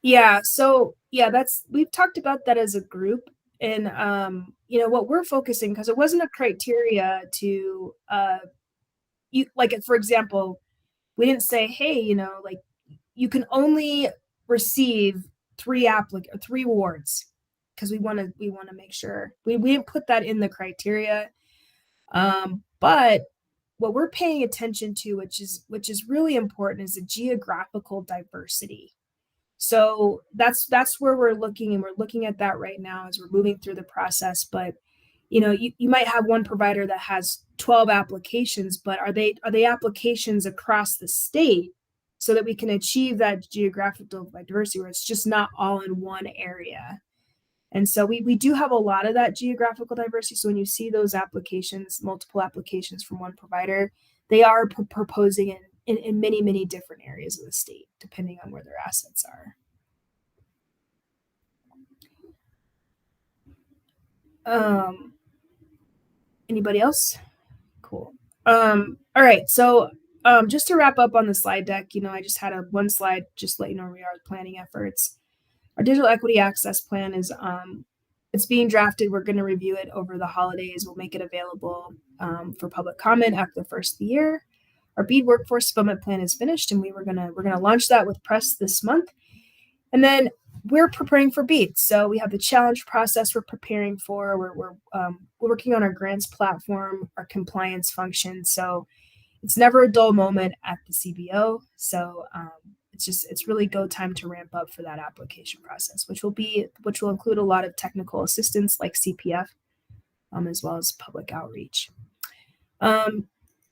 Speaker 1: Yeah. So yeah, we've talked about that as a group. And, what we're focusing, because it wasn't a criteria to, for example, we didn't say, hey, you can only receive 3 awards, because we want to make sure we didn't put that in the criteria. But what we're paying attention to, which is really important, is the geographical diversity. So that's where we're looking, and we're looking at that right now as we're moving through the process. But you might have one provider that has 12 applications, but are they applications across the state, so that we can achieve that geographical diversity where it's just not all in one area. And so we do have a lot of that geographical diversity. So when you see those applications, multiple applications from one provider, they are proposing in many, many different areas of the state, depending on where their assets are. Anybody else? Cool. All right. So just to wrap up on the slide deck, I just had one slide, just let you know where we are with planning efforts. Our digital equity access plan is it's being drafted. We're going to review it over the holidays. We'll make it available for public comment after the first of the year. Our BEAD workforce fulfillment plan is finished, and we're gonna launch that with press this month. And then we're preparing for BEAD. So we have the challenge process we're preparing for. We're working on our grants platform, our compliance function. So it's never a dull moment at the CBO. So it's really go time to ramp up for that application process, which will include a lot of technical assistance like CPF, as well as public outreach.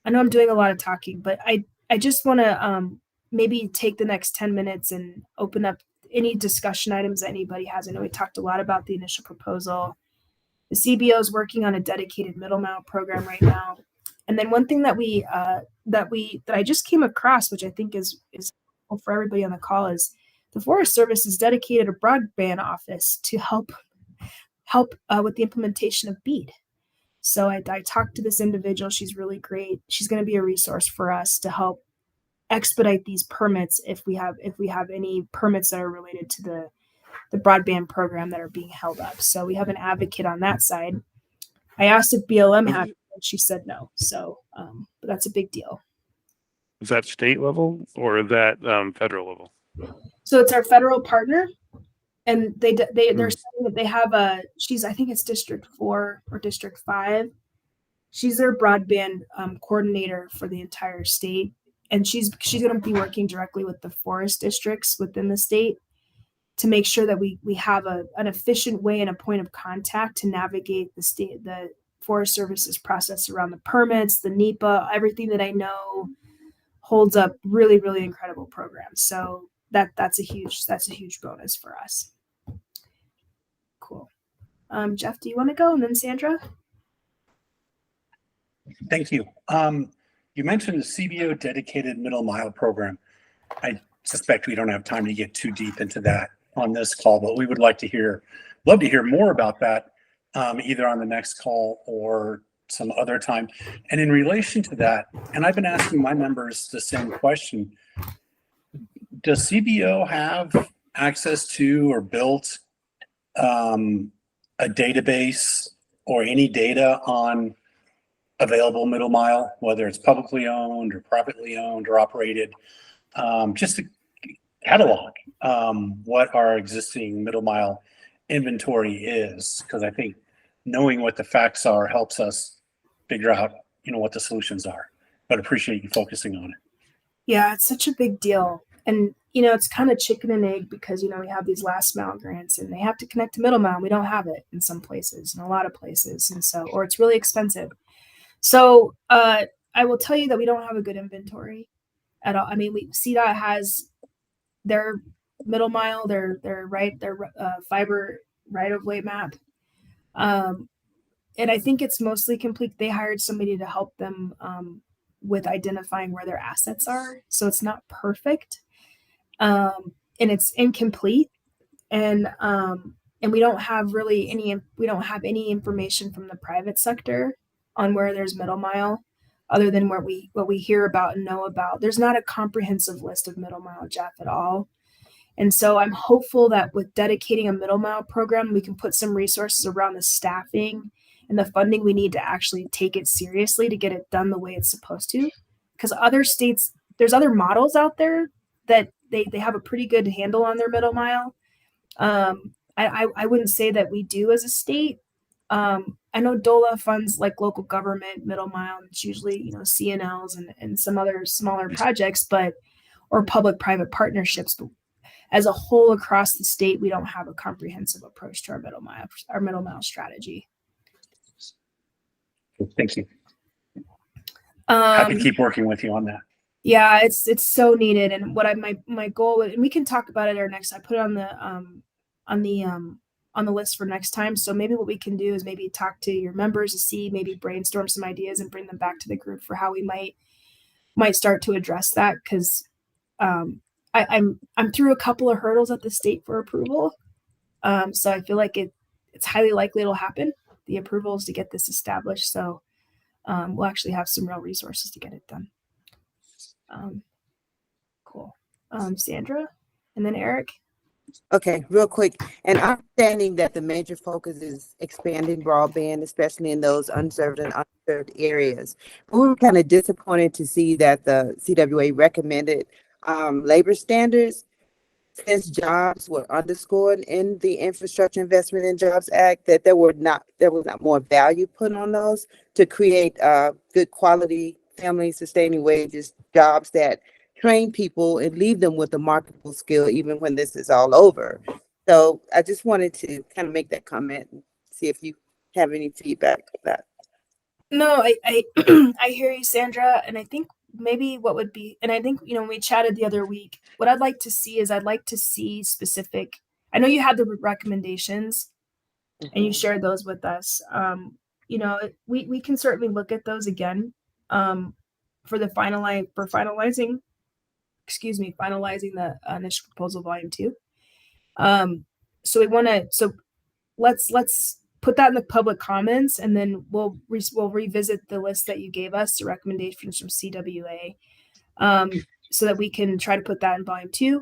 Speaker 1: I know I'm doing a lot of talking, but I just want to maybe take the next 10 minutes and open up any discussion items that anybody has. I know we talked a lot about the initial proposal. The CBO is working on a dedicated middle mile program right now. And then one thing that I just came across, which I think is helpful for everybody on the call, is the Forest Service has dedicated a broadband office to help with the implementation of BEAD. So I talked to this individual. She's really great. She's going to be a resource for us to help expedite these permits if we have any permits that are related to the broadband program that are being held up. So we have an advocate on that side. I asked if BLM had it, and she said no. So but that's a big deal.
Speaker 6: Is that state level or is that federal level?
Speaker 1: So it's our federal partner. And they're saying that they have I think it's District 4 or District 5. She's their broadband coordinator for the entire state. And she's going to be working directly with the forest districts within the state to make sure that we have an efficient way and a point of contact to navigate the Forest Service's process around the permits, the NEPA, everything that I know holds up really, really incredible programs. So that's a huge bonus for us. Cool. Jeff, do you want to go? And then Sandra?
Speaker 8: Thank you. You mentioned the CBO dedicated middle mile program. I suspect we don't have time to get too deep into that on this call, but we would love to hear more about that, either on the next call or some other time. And in relation to that, and I've been asking my members the same question, does CBO have access to or built a database or any data on available middle mile, whether it's publicly owned or privately owned or operated, just to catalog what our existing middle mile inventory is? Because I think knowing what the facts are helps us figure out, what the solutions are. But appreciate you focusing on it.
Speaker 1: Yeah, it's such a big deal. And, it's kind of chicken and egg because, we have these last mile grants and they have to connect to middle mile. We don't have it in some places, in a lot of places. And so, or it's really expensive. So I will tell you that we don't have a good inventory at all. I mean, CDOT has their middle mile, their fiber right of way map. And I think it's mostly complete. They hired somebody to help them with identifying where their assets are. So it's not perfect. And it's incomplete. And we don't have any information from the private sector on where there's middle mile, other than what we hear about and know about. There's not a comprehensive list of middle mile, Jeff, at all. And so I'm hopeful that with dedicating a middle mile program, we can put some resources around the staffing and the funding we need to actually take it seriously to get it done the way it's supposed to. Because other states, there's other models out there that they have a pretty good handle on their middle mile. I wouldn't say that we do as a state. I know DOLA funds like local government middle mile. It's usually, CNLs and some other smaller projects, or public-private partnerships. But as a whole across the state, we don't have a comprehensive approach to our middle mile strategy.
Speaker 8: Thank you. Happy to keep working with you on that.
Speaker 1: Yeah, it's so needed. And what my goal, and we can talk about it our next. I put it on the list for next time. So maybe what we can do is maybe talk to your members to see, maybe brainstorm some ideas and bring them back to the group for how we might start to address that. Because I'm through a couple of hurdles at the state for approval. So I feel like it's highly likely it'll happen. The approvals to get this established. So we'll actually have some real resources to get it done. Cool. Sandra, and then Eric.
Speaker 7: Okay, real quick. And understanding that the major focus is expanding broadband, especially in those unserved and underserved areas. We were kind of disappointed to see that the CWA recommended labor standards, since jobs were underscored in the Infrastructure Investment and Jobs Act, that there was not more value put on those to create good quality, family sustaining wages, jobs that train people and leave them with a marketable skill even when this is all over. So I just wanted to kind of make that comment and see if you have any feedback on that.
Speaker 1: No, I I hear you, Sandra, and I think maybe what would be, and I think when we chatted the other week, what I'd like to see is I'd like to see specific. I know you had the recommendations, and you shared those with us. We can certainly look at those again for finalizing. Excuse me, finalizing the initial proposal volume 2. So we want to. So let's put that in the public comments, and then we'll revisit the list that you gave us, the recommendations from CWA, so that we can try to put that in volume 2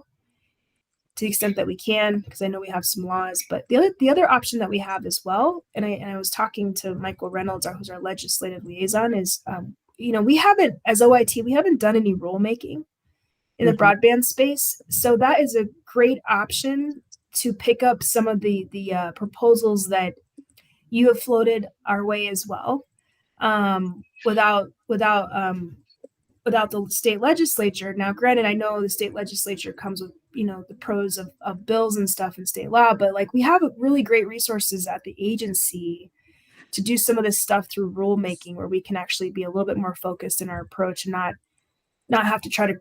Speaker 1: to the extent that we can, because I know we have some laws. But the other option that we have as well, and I was talking to Michael Reynolds, who's our legislative liaison, is we haven't, as OIT, we haven't done any rulemaking in the broadband space, so that is a great option to pick up some of the proposals that you have floated our way as well, without the state legislature. Now, granted, I know the state legislature comes with the pros of bills and stuff in state law, but like we have really great resources at the agency to do some of this stuff through rulemaking, where we can actually be a little bit more focused in our approach and not have to try to.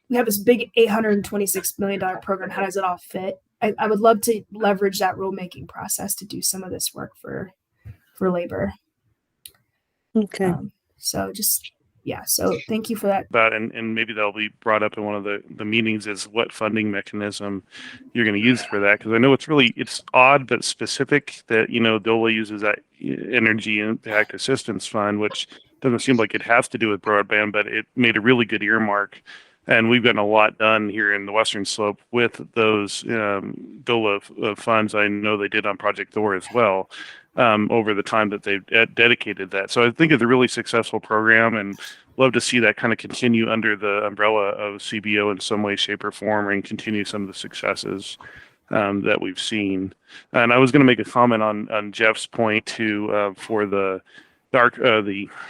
Speaker 1: We have this big $826 million program. How does it all fit? I would love to leverage that rulemaking process to do some of this work for labor.
Speaker 7: Okay.
Speaker 1: So thank you for that.
Speaker 6: And maybe that'll be brought up in one of the meetings, is what funding mechanism you're going to use for that. Because I know it's odd but specific that, DOLA uses that Energy Impact Assistance Fund, which doesn't seem like it has to do with broadband, but it made a really good earmark. And we've gotten a lot done here in the Western Slope with those DOLA funds. I know they did on Project Thor as well, over the time that they've dedicated that. So I think it's a really successful program, and love to see that kind of continue under the umbrella of CBO in some way, shape, or form, and continue some of the successes that we've seen. And I was going to make a comment on Jeff's point too, for the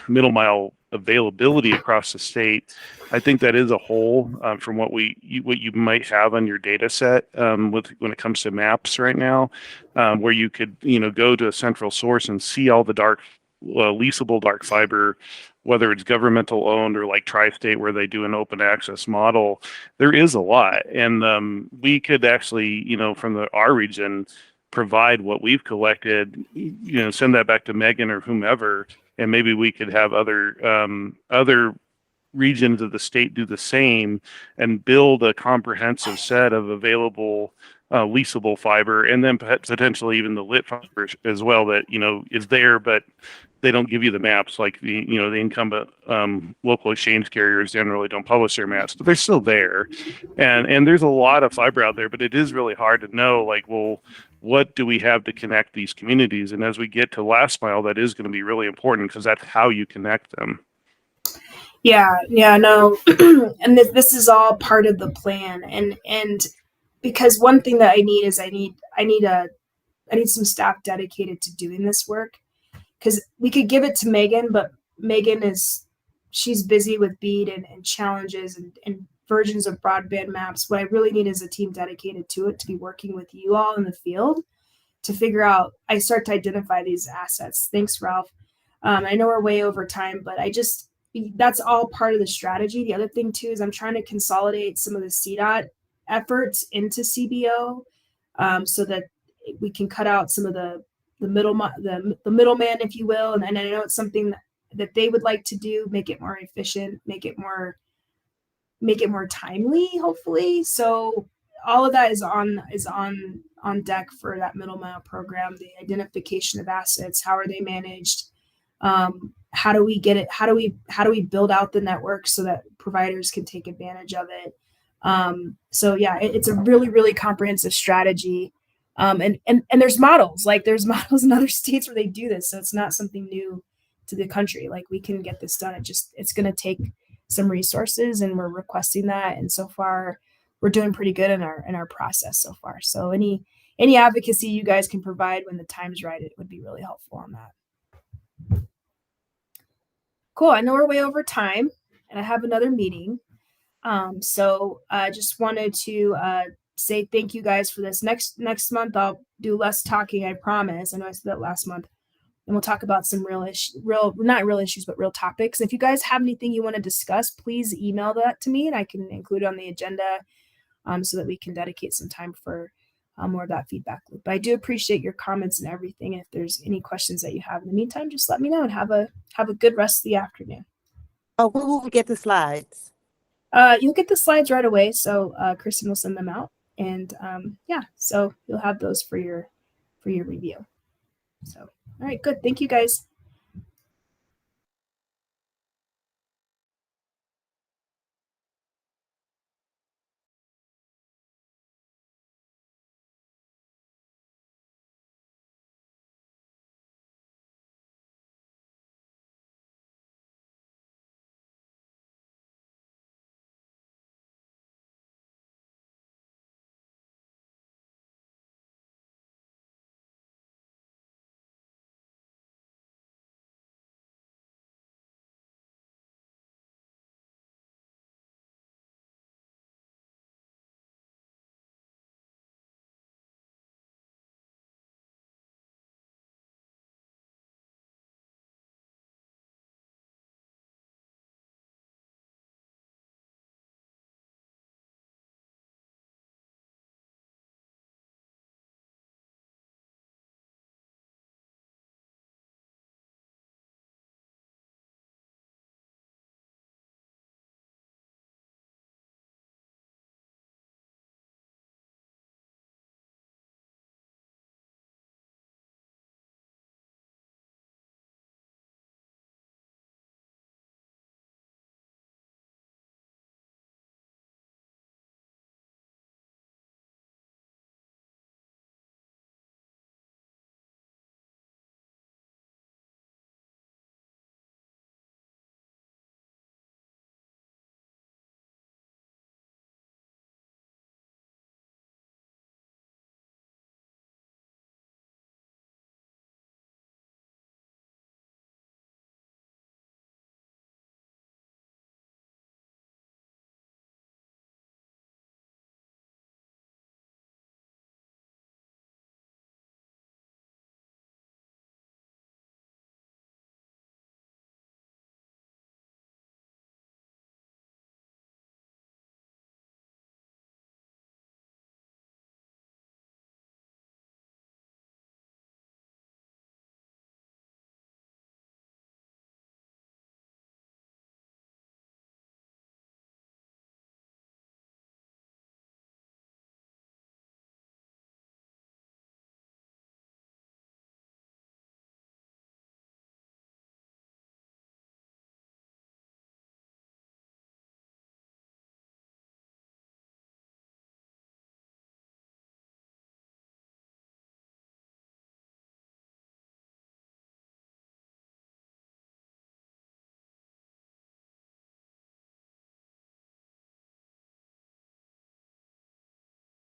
Speaker 6: middle mile availability across the state. I think that is a hole from what you might have on your data set when it comes to maps right now, where you could go to a central source and see all the leasable dark fiber, whether it's governmental owned or like Tri-State where they do an open access model. There is a lot, and we could actually from our region provide what we've collected, send that back to Megan or whomever, and maybe we could have other regions of the state do the same and build a comprehensive set of available leasable fiber, and then potentially even the lit fiber as well that is there, but they don't give you the maps like the incumbent local exchange carriers generally don't publish their maps, but they're still there, and there's a lot of fiber out there, but it is really hard to know what do we have to connect these communities? And as we get to last mile, that is going to be really important, because that's how you connect them.
Speaker 1: Yeah, no, and this is all part of the plan, and because one thing that I need is I need some staff dedicated to doing this work, because we could give it to Megan, but Megan she's busy with BEAD and challenges and versions of broadband maps. What I really need is a team dedicated to it, to be working with you all in the field to figure out. I start to identify these assets. Thanks, Ralph. I know we're way over time, but that's all part of the strategy. The other thing too is I'm trying to consolidate some of the CDOT efforts into CBO, so that we can cut out some of the middleman, if you will. And I know it's something that they would like to do, make it more efficient, make it more timely, hopefully. So all of that is on deck for that middle mile program. The identification of assets, how are they managed? How do we get it? How do we build out the network so that providers can take advantage of it? So yeah, it's a really, really comprehensive strategy. And there's models, there's models in other states where they do this. So it's not something new to the country. Like, we can get this done. It's going to take some resources, and we're requesting that. And so far we're doing pretty good in our process so far. So any advocacy you guys can provide when the time's right, it would be really helpful on that. Cool. I know we're way over time and I have another meeting. So I just wanted to say thank you guys for this. Next month I'll do less talking, I promise. I know I said that last month. And we'll talk about some not real issues, but real topics. If you guys have anything you want to discuss, please email that to me and I can include it on the agenda, so that we can dedicate some time for more of that feedback loop. But I do appreciate your comments and everything. If there's any questions that you have in the meantime, just let me know, and have a good rest of the afternoon.
Speaker 7: Oh, when will we get the slides?
Speaker 1: You'll get the slides right away. So Kristen will send them out, and so you'll have those for your review. So, all right, good. Thank you guys.